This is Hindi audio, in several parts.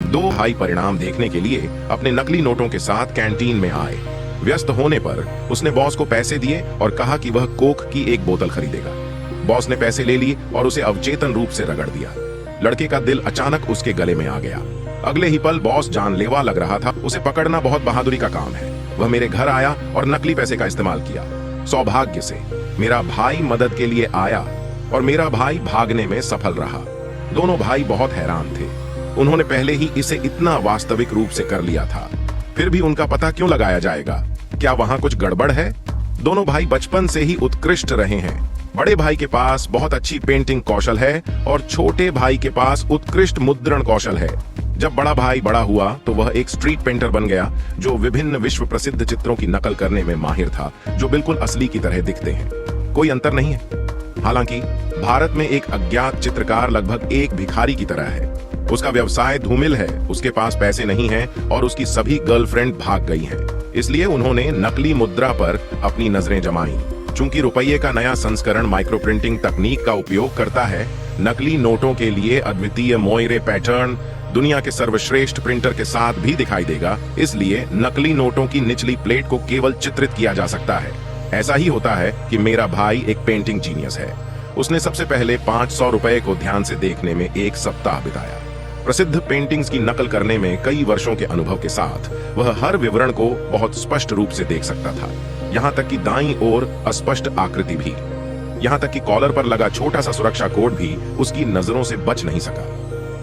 दो भाई परिणाम देखने के लिए अपने नकली नोटों के साथ कैंटीन में आए। व्यस्त होने पर उसने बॉस को पैसे दिए और कहा कि वह कोक की एक बोतल खरीदेगा। बॉस ने पैसे ले लिए और उसे अवचेतन रूप से रगड़ दिया। लड़के का दिल अचानक उसके गले में आ गया। अगले ही पल बॉस जानलेवा लग रहा था। उसे पकड़ना बहुत बहादुरी का काम है। वह मेरे घर आया और नकली पैसे का इस्तेमाल किया। सौभाग्य से मेरा भाई मदद के लिए आया और मेरा भाई भागने में सफल रहा। दोनों भाई बहुत हैरान थे। उन्होंने पहले ही इसे इतना वास्तविक रूप से कर लिया था, फिर भी उनका पता क्यों लगाया जाएगा? क्या वहां कुछ गड़बड़ है? दोनों भाई बचपन से ही उत्कृष्ट रहे हैं। बड़े भाई के पास बहुत अच्छी पेंटिंग कौशल है और छोटे भाई के पास उत्कृष्ट मुद्रण कौशल है। जब बड़ा भाई बड़ा हुआ तो वह एक स्ट्रीट पेंटर बन गया जो विभिन्न विश्व प्रसिद्ध चित्रों की नकल करने में माहिर था, जो बिल्कुल असली की तरह दिखते हैं। कोई अंतर नहीं है। हालांकि भारत में एक अज्ञात चित्रकार लगभग एक भिखारी की तरह है। उसका व्यवसाय धूमिल है, उसके पास पैसे नहीं हैं और उसकी सभी गर्लफ्रेंड भाग गई हैं। इसलिए उन्होंने नकली मुद्रा पर अपनी नजरें जमाई। चूंकि रुपये का नया संस्करण माइक्रो प्रिंटिंग तकनीक का उपयोग करता है, नकली नोटों के लिए अद्वितीय मोइरे पैटर्न दुनिया के सर्वश्रेष्ठ प्रिंटर के साथ भी दिखाई देगा। इसलिए नकली नोटों की निचली प्लेट को केवल चित्रित किया जा सकता है। ऐसा ही होता है कि मेरा भाई एक पेंटिंग जीनियस है। उसने सबसे पहले 500 रुपए को ध्यान से देखने में एक सप्ताह बिताया। प्रसिद्ध पेंटिंग्स की नकल करने में कई वर्षों के अनुभव के साथ वह हर विवरण को बहुत स्पष्ट रूप से देख सकता था, यहाँ तक कि दाईं ओर अस्पष्ट आकृति भी। यहाँ तक कि कॉलर पर लगा छोटा सा सुरक्षा कोड भी उसकी नजरों से बच नहीं सका।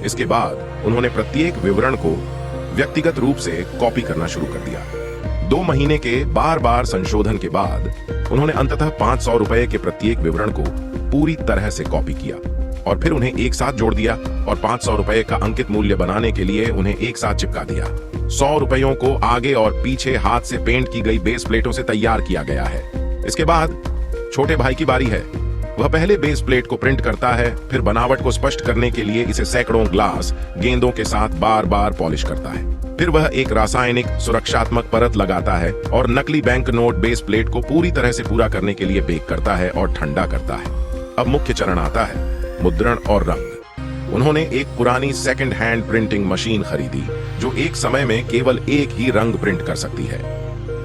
इसके बाद उन्होंने प्रत्येक विवरण को व्यक्तिगत रूप से कॉपी करना शुरू कर दिया। 2 महीने के बार बार संशोधन के बाद उन्होंने अंततः 500 रुपए के प्रत्येक विवरण को पूरी तरह से कॉपी किया और फिर उन्हें एक साथ जोड़ दिया और 500 रुपए का अंकित मूल्य बनाने के लिए उन्हें एक साथ चिपका दिया। 100 रुपयों को आगे और पीछे हाथ से पेंट की गई बेस प्लेटों से तैयार किया गया है। इसके बाद छोटे भाई की बारी है। वह पहले बेस प्लेट को प्रिंट करता है, फिर बनावट को स्पष्ट करने के लिए इसे सैकड़ों ग्लास गेंदों के साथ बार बार पॉलिश करता है। फिर वह एक रासायनिक सुरक्षात्मक परत लगाता है और नकली बैंक नोट बेस प्लेट को पूरी तरह से पूरा करने के लिए बेक करता है और ठंडा करता है। अब मुख्य चरण आता है, मुद्रण और रंग। उन्होंने एक पुरानी सेकंड हैंड प्रिंटिंग मशीन खरीदी जो एक समय में केवल एक ही रंग प्रिंट कर सकती है।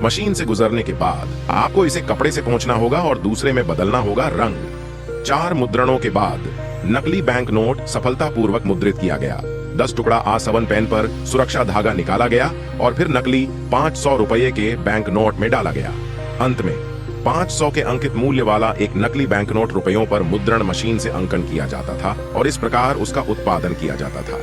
मशीन से गुजरने के बाद आपको इसे कपड़े से पोंछना होगा और दूसरे में बदलना होगा रंग। 4 मुद्रणों के बाद नकली बैंक नोट सफलतापूर्वक मुद्रित किया गया। 10 टुकड़ा A7 पेन पर सुरक्षा धागा निकाला गया और फिर नकली 500 रुपये के बैंक नोट में डाला गया। अंत में 500 के अंकित मूल्य वाला एक नकली बैंक नोट रुपयों पर मुद्रण मशीन से अंकन किया जाता था और इस प्रकार उसका उत्पादन किया जाता था।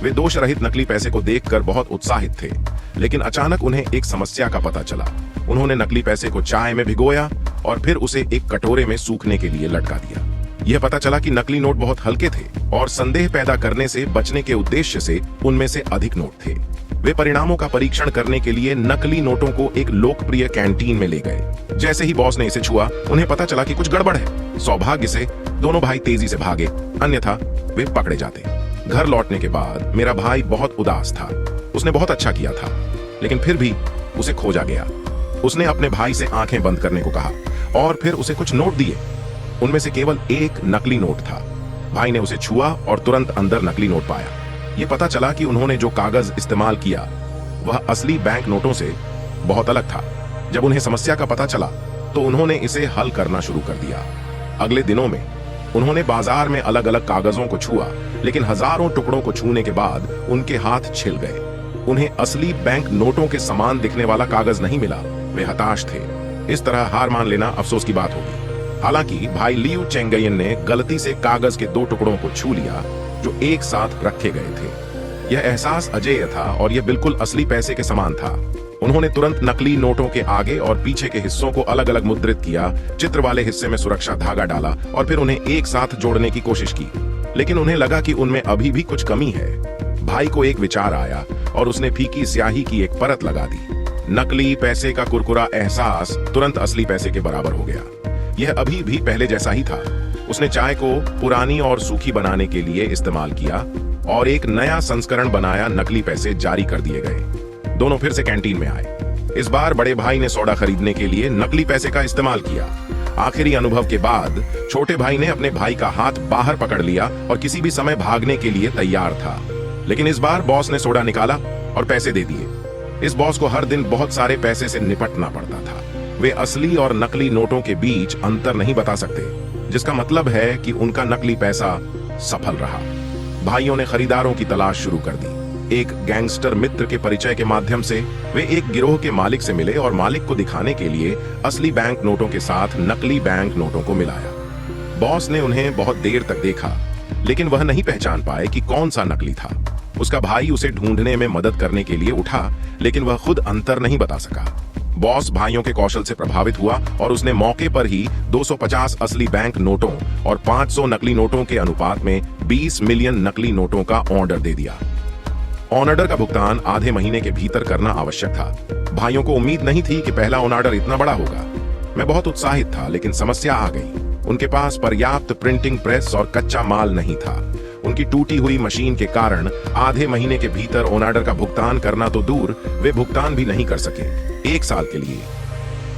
वे दोष रहित नकली पैसे को देखकर बहुत उत्साहित थे, लेकिन अचानक उन्हें एक समस्या का पता चला। उन्होंने नकली पैसे को चाय में भिगोया और फिर उसे एक कटोरे में सूखने के लिए लटका दिया। यह पता चला कि नकली नोट बहुत हल्के थे और संदेह पैदा करने से बचने के उद्देश्य से उनमें से अधिक नोट थे। वे परिणामों का परीक्षण करने के लिए नकली नोटों को एक लोकप्रिय कैंटीन में ले गए। जैसे ही बॉस ने इसे छुआ, उन्हें पता चला कि कुछ गड़बड़ है। सौभाग्य से दोनों भाई तेजी से भागे, अन्यथा वे पकड़े जाते। घर लौटने के बाद मेरा भाई बहुत उदास था। उसने बहुत अच्छा किया था, लेकिन फिर भी उसे खोजा गया। उसने अपने भाई से आंखें बंद करने को कहा और फिर उसे कुछ नोट दिए। उनमें से केवल एक नकली नोट था। भाई ने उसे छुआ और तुरंत अंदर नकली नोट पाया। यह पता चला कि उन्होंने जो कागज इस्तेमाल किया वह असली बैंक नोटों से बहुत अलग था। जब उन्हें समस्या का पता चला तो उन्होंने इसे हल करना शुरू कर दिया। अगले दिनों में उन्होंने बाजार में अलग अलग कागजों को छुआ, लेकिन हजारों टुकड़ों को छूने के बाद उनके हाथ छिल गए। उन्हें असली बैंक नोटों के समान दिखने वाला कागज नहीं मिला। वे हताश थे। इस तरह हार मान लेना अफसोस की बात होगी। हालांकि भाई लियू चेंगयन ने गलती से कागज के 2 टुकड़ों को छू लिया जो एक साथ रखे गए थे। यह एहसास अजेय था और यह बिल्कुल असली पैसे के समान था। उन्होंने तुरंत नकली नोटों के आगे और पीछे के हिस्सों को अलग अलग मुद्रित किया, चित्र वाले हिस्से में सुरक्षा धागा डाला और फिर उन्हें एक साथ जोड़ने की कोशिश की, लेकिन उन्हें लगा कि उनमें अभी भी कुछ कमी है। भाई को एक विचार आया और उसने फीकी स्याही की एक परत लगा दी। नकली पैसे का कुरकुरा एहसास तुरंत असली पैसे के बराबर हो गया। यह अभी भी पहले जैसा ही था। उसने चाय को पुरानी और सूखी बनाने के लिए इस्तेमाल किया और एक नया संस्करण बनाया। नकली पैसे जारी कर दिए गए। दोनों फिर से कैंटीन में आए। इस बार बड़े भाई ने सोडा खरीदने के लिए नकली पैसे का इस्तेमाल किया। आखिरी अनुभव के बाद छोटे भाई ने अपने भाई का हाथ बाहर पकड़ लिया और किसी भी समय भागने के लिए तैयार था। लेकिन इस बार बॉस ने सोडा निकाला और पैसे दे दिए। इस बॉस को हर दिन बहुत सारे पैसे से निपटना पड़ता था। वे असली और नकली नोटों के बीच अंतर नहीं बता सकते, जिसका मतलब है कि उनका नकली पैसा सफल रहा। भाइयों ने खरीदारों की तलाश शुरू कर दी। एक गैंगस्टर मित्र के परिचय के माध्यम से वे एक गिरोह के मालिक से मिले और मालिक को दिखाने के लिए असली बैंक नोटों के साथ नकली बैंक नोटों को मिलाया। बॉस ने उन्हें बहुत देर तक देखा, लेकिन वह नहीं पहचान पाए कि कौन सा नकली था। उसका भाई उसे ढूंढने में मदद करने के लिए उठा, लेकिन वह खुद अंतर नहीं बता सका। बॉस भाइयों के कौशल से प्रभावित हुआ और उसने मौके पर ही 250 असली बैंक नोटों और 500 नकली नोटों के अनुपात में 20 मिलियन नकली नोटों का ऑर्डर दे दिया। ऑर्डर का भुगतान आधे महीने के भीतर करना आवश्यक था। भाइयों को उम्मीद नहीं थी कि पहला ऑर्डर इतना बड़ा होगा। मैं बहुत उत्साहित था, लेकिन समस्या आ गई। उनके पास पर्याप्त प्रिंटिंग प्रेस और कच्चा माल नहीं था। उनकी टूटी हुई मशीन के कारण आधे महीने के भीतर ऑर्डर का भुगतान करना तो दूर, वे भुगतान भी नहीं कर सके 1 साल के लिए।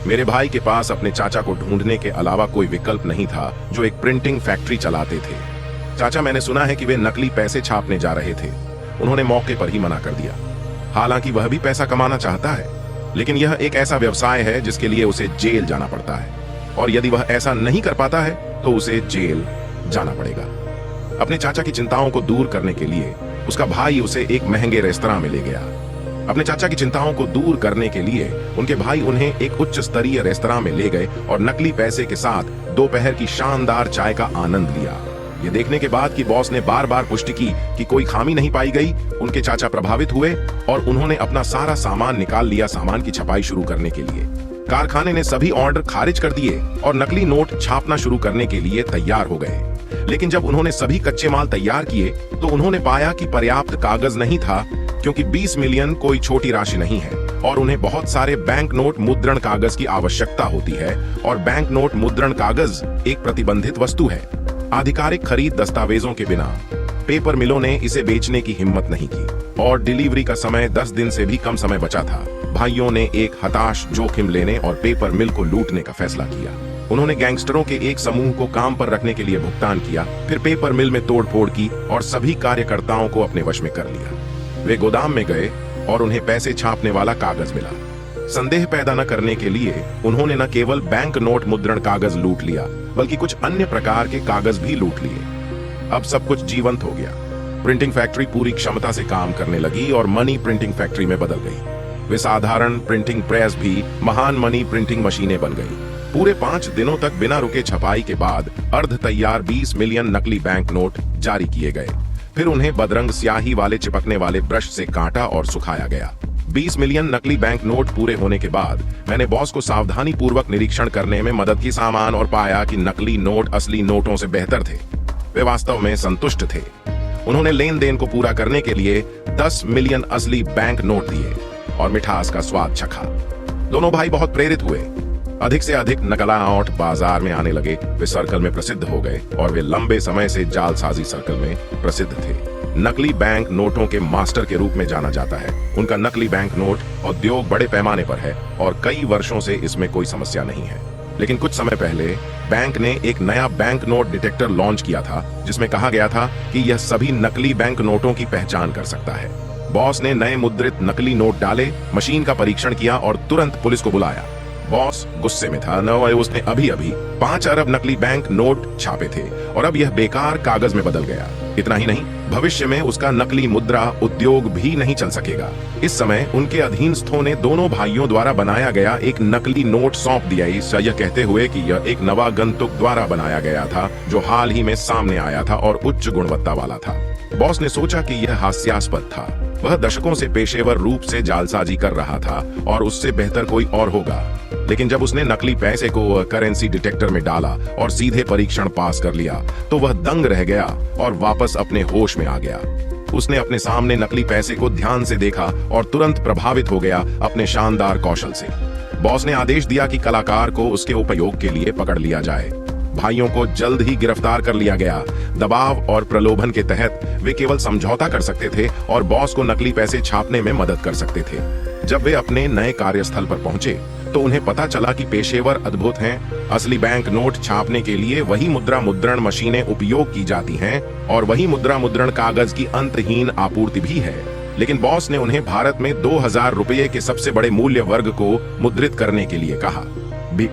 मेरे भाई के पास अपने चाचा को ढूंढने के अलावा कोई विकल्प नहीं था, जो एक प्रिंटिंग फैक्ट्री चलाते थे। चाचा, मैंने सुना है कि वे नकली पैसे छापने जा रहे थे। उन्होंने मौके पर ही मना कर दिया। हालांकि वह भी पैसा कमाना चाहता है, लेकिन यह एक ऐसा व्यवसाय है जिसके लिए उसे जेल जाना पड़ता है, और यदि वह ऐसा नहीं कर पाता है तो उसे जेल जाना पड़ेगा। अपने चाचा की चिंताओं को दूर करने के लिए उसका भाई उसे एक महंगे रेस्तरां में ले गया। अपने चाचा की चिंताओं को दूर करने के लिए उनके भाई उन्हें एक उच्च स्तरीय रेस्तरां में ले गए और नकली पैसे के साथ दोपहर की शानदार चाय का आनंद लिया। ये देखने के बाद कि बॉस ने बार बार पुष्टि की कि कोई खामी नहीं पाई गई, उनके चाचा प्रभावित हुए और उन्होंने अपना सारा सामान निकाल लिया सामान की छपाई शुरू करने के लिए। कारखाने ने सभी ऑर्डर खारिज कर दिए और नकली नोट छापना शुरू करने के लिए तैयार हो गए। लेकिन जब उन्होंने सभी कच्चे माल तैयार किए तो उन्होंने पाया कि पर्याप्त कागज नहीं था, क्योंकि 20 मिलियन कोई छोटी राशि नहीं है और उन्हें बहुत सारे बैंक नोट मुद्रण कागज की आवश्यकता होती है, और बैंक नोट मुद्रण कागज एक प्रतिबंधित वस्तु है। आधिकारिक खरीद दस्तावेजों के बिना पेपर मिलों ने इसे बेचने की हिम्मत नहीं की और डिलीवरी का समय 10 दिन से भी कम समय बचा था। भाइयों ने एक हताश जोखिम लेने और पेपर मिल को लूटने का फैसला किया। उन्होंने गैंगस्टरों के एक समूह को काम पर रखने के लिए भुगतान किया, फिर पेपर मिल में तोड़फोड़ की और सभी कार्यकर्ताओं को अपने वश में कर लिया। वे गोदाम में गए और उन्हें पैसे छापने वाला कागज मिला। संदेह पैदा न करने के लिए उन्होंने न केवल बैंक नोट मुद्रण कागज लूट लिया, बल्कि कुछ अन्य प्रकार के कागज भी लूट लिए। अब सब कुछ जीवंत हो गया। प्रिंटिंग फैक्ट्री पूरी क्षमता से काम करने लगी और मनी प्रिंटिंग फैक्ट्री में बदल गई। वे साधारण प्रिंटिंग प्रेस भी महान मनी प्रिंटिंग मशीनें बन गई। पूरे 5 दिनों तक बिना रुके छपाई के बाद अर्ध तैयार 20 मिलियन नकली बैंक नोट जारी किए गए। फिर उन्हें बदरंग स्याही वाले चिपकने वाले ब्रश से काटा और सुखाया गया। 20 मिलियन नकली बैंक नोट पूरे होने के बाद मैंने बॉस को सावधानी पूर्वक निरीक्षण करने में मदद की सामान और पाया कि नकली नोट असली नोटों से बेहतर थे। वे वास्तव में संतुष्ट थे। उन्होंने लेन देन को पूरा करने के लिए 10 मिलियन असली बैंक नोट दिए और मिठास का स्वाद चखा। दोनों भाई बहुत प्रेरित हुए। अधिक से अधिक नकला नोट बाजार में आने लगे। वे सर्कल में प्रसिद्ध हो गए और वे लंबे समय से जालसाजी सर्कल में प्रसिद्ध थे। नकली बैंक नोटों के मास्टर के रूप में जाना जाता है। उनका नकली बैंक नोट उद्योग बड़े पैमाने पर है और कई वर्षों से इसमें कोई समस्या नहीं है। लेकिन कुछ समय पहले बैंक ने एक नया बैंक नोट डिटेक्टर लॉन्च किया था, जिसमें कहा गया था कि यह सभी नकली बैंक नोटों की पहचान कर सकता है। बॉस ने नए मुद्रित नकली नोट डाले, मशीन का परीक्षण किया और तुरंत पुलिस को बुलाया। बॉस गुस्से में था। न उसने अभी अभी 5 अरब नकली बैंक नोट छापे थे और अब यह बेकार कागज में बदल गया। इतना ही नहीं, भविष्य में उसका नकली मुद्रा उद्योग भी नहीं चल सकेगा। इस समय उनके अधीनस्थों ने दोनों भाइयों द्वारा बनाया गया एक नकली नोट सौंप दिया, यह कहते हुए कि यह एक नवागंतुक द्वारा बनाया गया था जो हाल ही में सामने आया था और उच्च गुणवत्ता वाला था। बॉस ने सोचा कि यह हास्यास्पद था। वह दशकों से पेशेवर रूप से जालसाजी कर रहा था और उससे बेहतर कोई और होगा। लेकिन जब उसने नकली पैसे को करेंसी डिटेक्टर में डाला और सीधे परीक्षण पास कर लिया तो वह दंग रह गया और वापस अपने होश में आ गया। उसने अपने सामने नकली पैसे को ध्यान से देखा और तुरंत प्रभावित हो गया अपने शानदार कौशल से। बॉस ने आदेश दिया कि कलाकार को उसके उपयोग के लिए पकड़ लिया जाए। भाइयों को जल्द ही गिरफ्तार कर लिया गया। दबाव और प्रलोभन के तहत वे केवल समझौता कर सकते थे और बॉस को नकली पैसे छापने में मदद कर सकते थे। जब वे अपने नए कार्यस्थल पर पहुंचे तो उन्हें पता चला कि पेशेवर अद्भुत हैं। असली बैंक नोट छापने के लिए वही मुद्रा मुद्रण मशीनें उपयोग की जाती हैं और वही मुद्रा मुद्रण कागज की अंतहीन आपूर्ति भी है। लेकिन बॉस ने उन्हें भारत में 2000 रुपये के सबसे बड़े मूल्य वर्ग को मुद्रित करने के लिए कहा।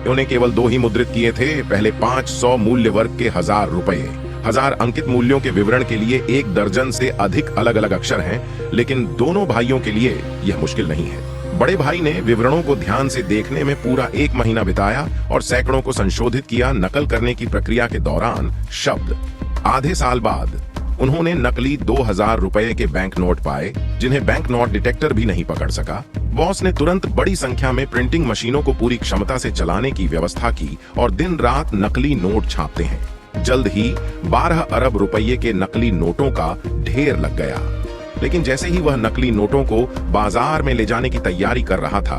उन्हें केवल 2 ही मुद्रित किए थे। पहले 500 मूल्य वर्ग के 1000 रुपये। 1000 अंकित मूल्यों के विवरण के लिए 1 दर्जन से अधिक अलग अलग अक्षर हैं, लेकिन दोनों भाइयों के लिए यह मुश्किल नहीं है। बड़े भाई ने विवरणों को ध्यान से देखने में पूरा 1 महीना बिताया और सैकड़ों को संशोधित किया। नकल करने की प्रक्रिया के दौरान शब्द आधे साल बाद उन्होंने नकली 2000 रुपये के बैंक नोट पाए, जिन्हें बैंक नोट डिटेक्टर भी नहीं पकड़ सका। बॉस ने तुरंत बड़ी संख्या में प्रिंटिंग मशीनों को पूरी क्षमता से चलाने की व्यवस्था की और दिन रात नकली नोट छापते हैं। जल्द ही 12 अरब रुपये के नकली नोटों का ढेर लग गया। लेकिन जैसे ही वह नकली नोटों को बाजार में ले जाने की तैयारी कर रहा था,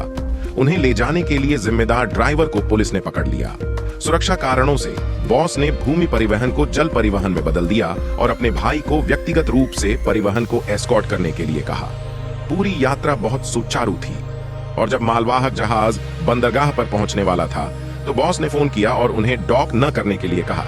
उन्हें ले जाने के लिए जिम्मेदार ड्राइवर को पुलिस ने पकड़ लिया। सुरक्षा कारणों से बॉस ने भूमि परिवहन को जल परिवहन में बदल दिया और अपने भाई को व्यक्तिगत रूप से परिवहन को एस्कॉर्ट करने के लिए कहा। पूरी यात्रा बहुत सुचारू थी और जब मालवाहक जहाज बंदरगाह पर पहुंचने वाला था तो बॉस ने फोन किया और उन्हें डॉक न करने के लिए कहा।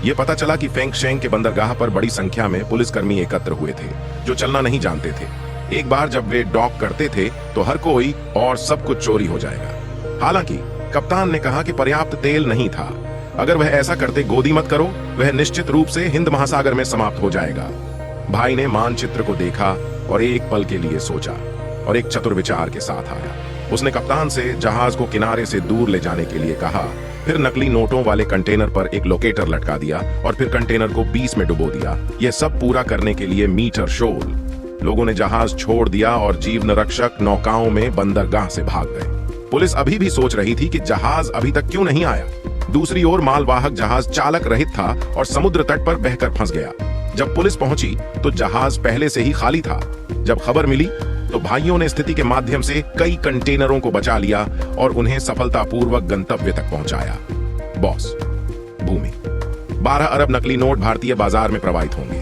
यह पता चला कि फेंगशेंग के बंदरगाह पर बड़ी संख्या में पुलिसकर्मी एकत्र हुए थे जो चलना नहीं जानते थे। एक बार जब वे डॉक करते थे तो हर कोई और सब कुछ चोरी हो जाएगा। हालांकि कप्तान ने कहा कि पर्याप्त तेल नहीं था। अगर वह ऐसा करते गोदी मत करो, वह निश्चित रूप से हिंद महासागर में समाप्त हो जाएगा। भाई ने मानचित्र को देखा और एक पल के लिए सोचा और एक चतुर विचार के साथ आया। उसने कप्तान से जहाज को किनारे से दूर ले जाने के लिए कहा, फिर नकली नोटों वाले कंटेनर पर एक लोकेटर लटका दिया और फिर कंटेनर को 20 में डुबो दिया। यह सब पूरा करने के लिए मीटर शोल। लोगों ने जहाज छोड़ दिया और जीवन रक्षक नौकाओं में बंदरगाह से भाग गए। पुलिस अभी भी सोच रही थी कि जहाज अभी तक क्यों नहीं आया। दूसरी ओर मालवाहक जहाज चालक रहित था और समुद्र तट पर बहकर फंस गया। जब पुलिस पहुंची तो जहाज पहले से ही खाली था। जब खबर मिली तो भाइयों ने स्थिति के माध्यम से कई कंटेनरों को बचा लिया और उन्हें सफलतापूर्वक गंतव्य तक पहुंचाया। बॉस, भूमि। 12 अरब नकली नोट भारतीय बाजार में प्रवाहित होंगे।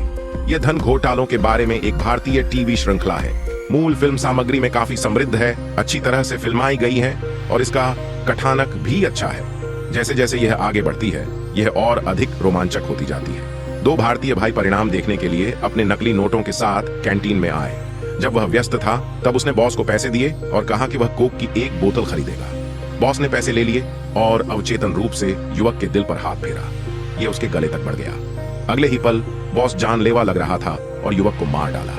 यह धन घोटालों के बारे में एक भारतीय टीवी श्रृंखला है। मूल फिल्म सामग्री में काफी समृद्ध है, अच्छी तरह से फिल्माई गई है और इसका कथानक भी अच्छा है। जैसे जैसे यह आगे बढ़ती है, यह और अधिक रोमांचक होती जाती है। 2 भारतीय भाई परिणाम देखने के लिए अपने नकली नोटों के साथ कैंटीन में आए। जब वह व्यस्त था तब उसने बॉस को पैसे दिए और कहा कि वह कोक की 1 बोतल खरीदेगा। बॉस ने पैसे ले लिए और अवचेतन रूप से युवक के दिल पर हाथ फेरा। यह उसके गले तक बढ़ गया। अगले ही पल बॉस जानलेवा लग रहा था और युवक को मार डाला।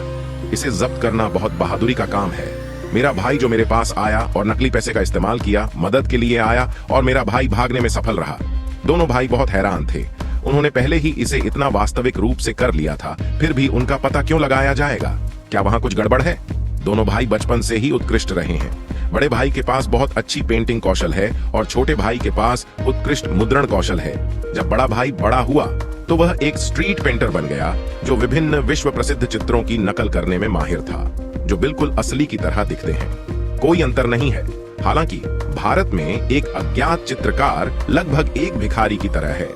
इसे जब्त करना बहुत बहादुरी का काम है। मेरा भाई जो मेरे पास आया और नकली पैसे का इस्तेमाल किया, मदद के लिए आया और मेरा भाई भागने में सफल रहा। दोनों भाई बहुत हैरान थे। उन्होंने पहले ही इसे इतना वास्तविक रूप से कर लिया था, फिर भी उनका पता क्यों लगाया जाएगा? क्या वहां कुछ गड़बड़ है? दोनों भाई बचपन से ही उत्कृष्ट रहे हैं। बड़े भाई के पास बहुत अच्छी पेंटिंग कौशल है और छोटे भाई के पास उत्कृष्ट मुद्रण कौशल है। जब बड़ा भाई बड़ा हुआ तो वह एक स्ट्रीट पेंटर बन गया जो विभिन्न विश्व प्रसिद्ध चित्रों की नकल करने में माहिर था, जो बिल्कुल असली की तरह दिखते हैं। कोई अंतर नहीं है। हालांकि भारत में एक अज्ञात चित्रकार लगभग एक भिखारी की तरह है।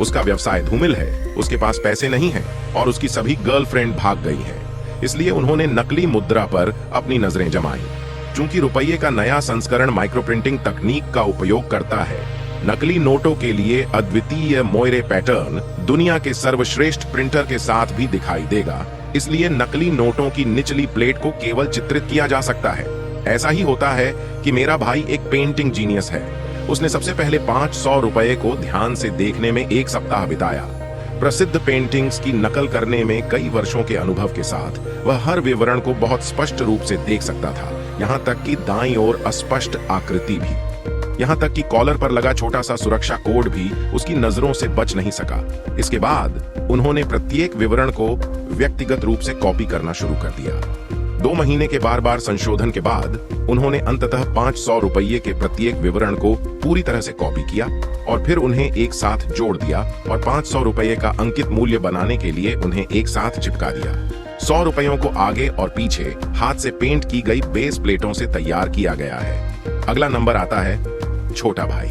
उसका व्यवसाय धूमिल है, उसके पास पैसे नहीं हैं और उसकी सभी गर्लफ्रेंड भाग गई हैं। इसलिए उन्होंने नकली मुद्रा पर अपनी नजरें जमाई। चूंकि रुपये का नया संस्करण माइक्रो प्रिंटिंग तकनीक का उपयोग करता है, नकली नोटों के लिए अद्वितीय मोयरे पैटर्न दुनिया के सर्वश्रेष्ठ प्रिंटर के साथ भी दिखाई देगा। इसलिए नकली नोटों की निचली प्लेट को केवल चित्रित किया जा सकता है। ऐसा ही होता है कि मेरा भाई एक पेंटिंग जीनियस है। उसने सबसे पहले 500 रुपये को ध्यान से देखने में 1 सप्ताह बिताया। प्रसिद्ध पेंटिंग्स की नकल करने में कई वर्षों के अनुभव के साथ वह हर विवरण को बहुत स्पष्ट रूप से देख सकता था, यहाँ तक कि दाईं ओर अस्पष्ट आकृति भी। यहाँ तक कि कॉलर पर लगा छोटा सा सुरक्षा कोड भी उसकी नजरों से बच नहीं सका। इसके बाद उन्होंने प्रत्येक विवरण को व्यक्तिगत रूप से कॉपी करना शुरू कर दिया। 2 महीने के बार बार संशोधन के बाद उन्होंने अंततः 500 रुपये के प्रत्येक विवरण को पूरी तरह से कॉपी किया और फिर उन्हें एक साथ जोड़ दिया और 500 रुपये का अंकित मूल्य बनाने के लिए उन्हें एक साथ चिपका दिया। 100 रुपयों को आगे और पीछे हाथ से पेंट की गई बेस प्लेटों से तैयार किया गया है। अगला नंबर आता है छोटा भाई।